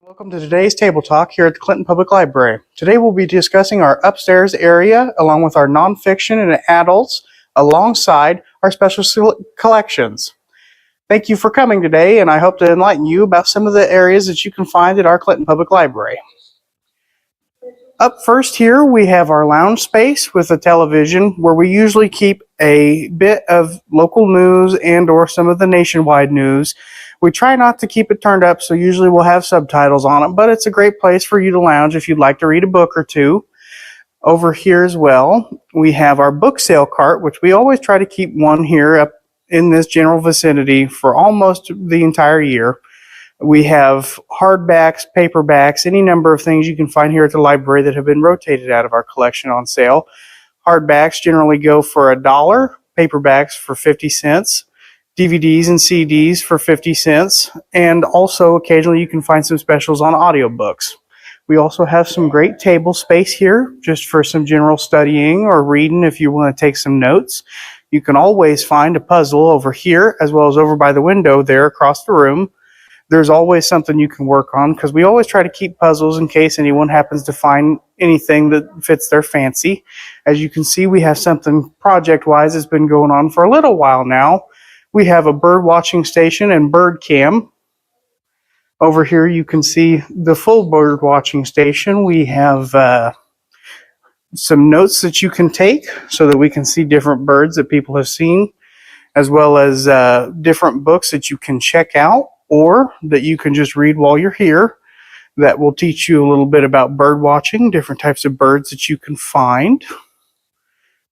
Welcome to today's Table Talk here at the Clinton Public Library. Today we'll be discussing our upstairs area along with our nonfiction and adults alongside our special collections. Thank you for coming today, and I hope to enlighten you about some of the areas that you can find at our Clinton Public Library. Up first here we have our lounge space with a television where we usually keep a bit of local news and or some of the nationwide news. We try not to keep it turned up, so usually we'll have subtitles on it, but it's a great place for you to lounge if you'd like to read a book or two. Over here as well, we have our book sale cart, which we always try to keep one here up in this general vicinity for almost the entire year. We have hardbacks, paperbacks, any number of things you can find here at the library that have been rotated out of our collection on sale. Hardbacks generally go for $1, paperbacks for 50 cents, DVDs and CDs for 50 cents, and also occasionally you can find some specials on audiobooks. We also have some great table space here just for some general studying or reading if you want to take some notes. You can always find a puzzle over here as well as over by the window there across the room. There's always something you can work on because we always try to keep puzzles in case anyone happens to find anything that fits their fancy. As you can see, we have something project-wise that's been going on for a little while now. We have a bird watching station and bird cam. Over here you can see the full bird watching station. We have some notes that you can take so that we can see different birds that people have seen, as well as different books that you can check out or that you can just read while you're here. That will teach you a little bit about bird watching, different types of birds that you can find.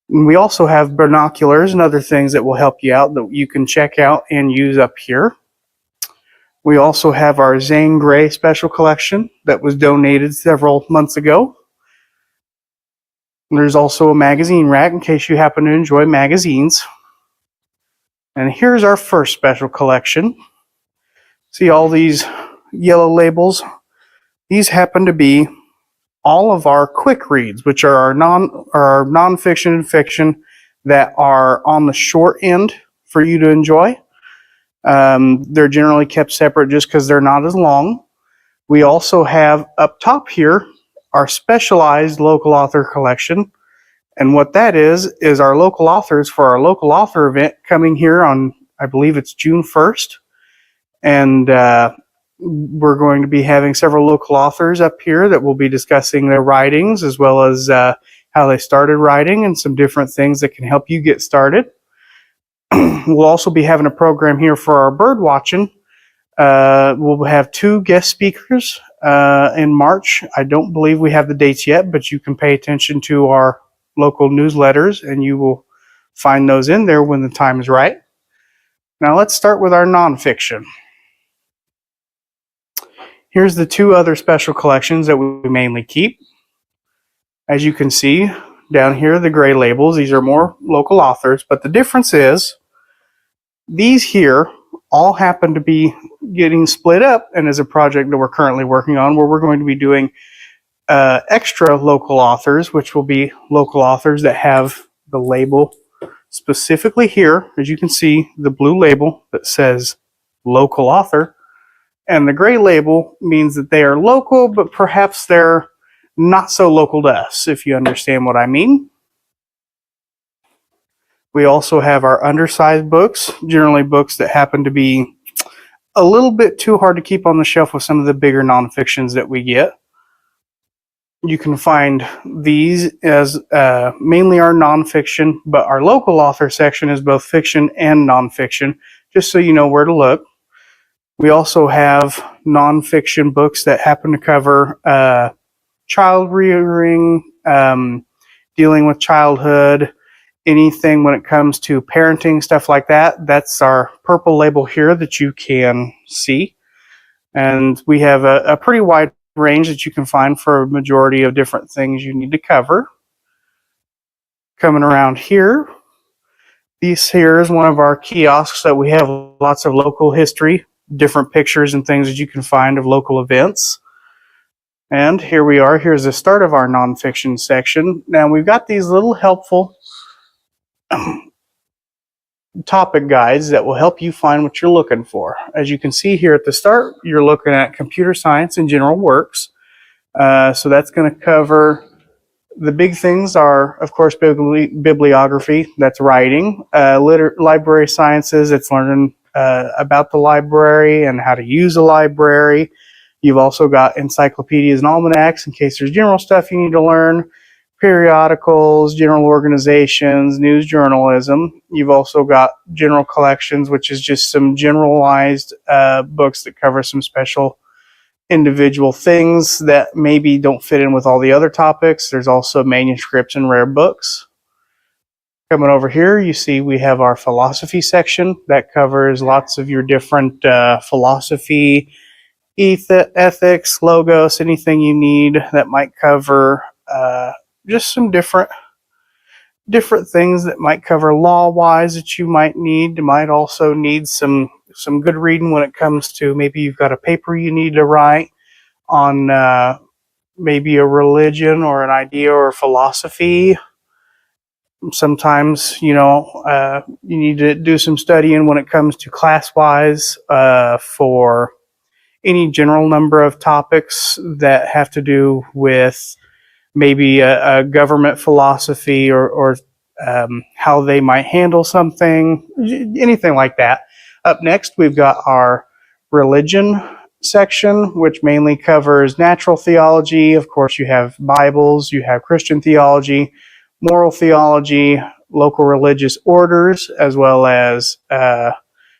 And we also have binoculars and other things that will help you out that you can check out and use up here. We also have our Zane Grey special collection that was donated several months ago. And there's also a magazine rack in case you happen to enjoy magazines. And here's our first special collection. See all these yellow labels? These happen to be all of our quick reads, which are our nonfiction and fiction that are on the short end for you to enjoy. They're generally kept separate just because they're not as long. We also have up top here our specialized local author collection. And what that is our local authors for our local author event coming here on, I believe it's June 1st. And we're going to be having several local authors up here that will be discussing their writings as well as how they started writing and some different things that can help you get started. We'll also be having a program here for our bird watching. We'll have 2 guest speakers in March. I don't believe we have the dates yet, but you can pay attention to our local newsletters and you will find those in there when the time is right. Now let's start with our nonfiction. Here's the 2 other special collections that we mainly keep. As you can see down here, the gray labels, these are more local authors, but the difference is these here all happen to be getting split up and is a project that we're currently working on where we're going to be doing extra local authors, which will be local authors that have the label specifically here. As you can see, the blue label that says local author. And the gray label means that they are local, but perhaps they're not so local to us, if you understand what I mean. We also have our undersized books, generally books that happen to be a little bit too hard to keep on the shelf with some of the bigger nonfictions that we get. You can find these as mainly our nonfiction, but our local author section is both fiction and nonfiction, just so you know where to look. We also have nonfiction books that happen to cover child rearing, dealing with childhood, anything when it comes to parenting, stuff like that. That's our purple label here that you can see. And we have a pretty wide range that you can find for a majority of different things you need to cover. Coming around here, this here is one of our kiosks that we have lots of local history, different pictures and things that you can find of local events. And here we are. Here's the start of our nonfiction section. Now we've got these little helpful topic guides that will help you find what you're looking for. As you can see here at the start, you're looking at computer science and general works. So that's going to cover the big things are, of course, bibliography, that's writing, library sciences, it's learning about the library and how to use a library. You've also got encyclopedias and almanacs in case there's general stuff you need to learn, periodicals, general organizations, news journalism. You've also got general collections, which is just some generalized books that cover some special individual things that maybe don't fit in with all the other topics. There's also manuscripts and rare books. Coming over here, you see we have our philosophy section that covers lots of your different philosophy, ethics, logos, anything you need that might cover just some different things that might cover law-wise that you might need. You might also need some good reading when it comes to maybe you've got a paper you need to write on maybe a religion or an idea or philosophy. Sometimes, you need to do some studying when it comes to class-wise for any general number of topics that have to do with maybe a government philosophy or how they might handle something, anything like that. Up next, we've got our religion section, which mainly covers natural theology. Of course, you have Bibles, you have Christian theology, moral theology, local religious orders, as well as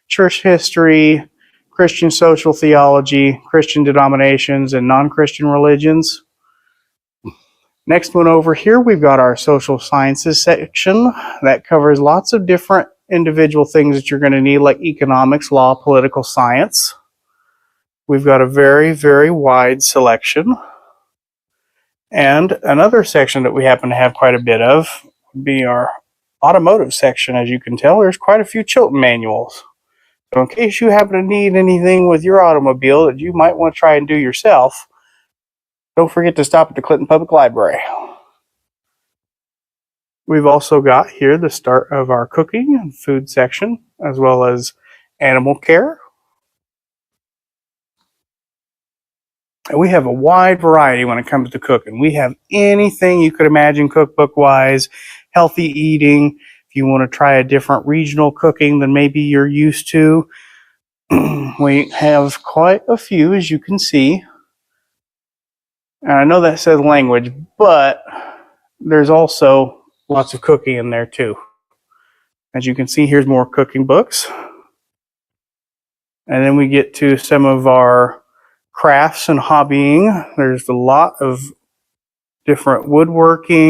church history, Christian social theology, Christian denominations, and non-Christian religions. Next one over here, we've got our social sciences section that covers lots of different individual things that you're going to need, like economics, law, political science. We've got a very, very wide selection. And another section that we happen to have quite a bit of would be our automotive section. As you can tell, there's quite a few Chilton manuals. So in case you happen to need anything with your automobile that you might want to try and do yourself, don't forget to stop at the Clinton Public Library. We've also got here the start of our cooking and food section, as well as animal care. And we have a wide variety when it comes to cooking. We have anything you could imagine cookbook-wise, healthy eating. If you want to try a different regional cooking than maybe you're used to, we have quite a few, as you can see. And I know that says language, but there's also lots of cooking in there too. As you can see, here's more cooking books. And then we get to some of our crafts and hobbying. There's a lot of different woodworking,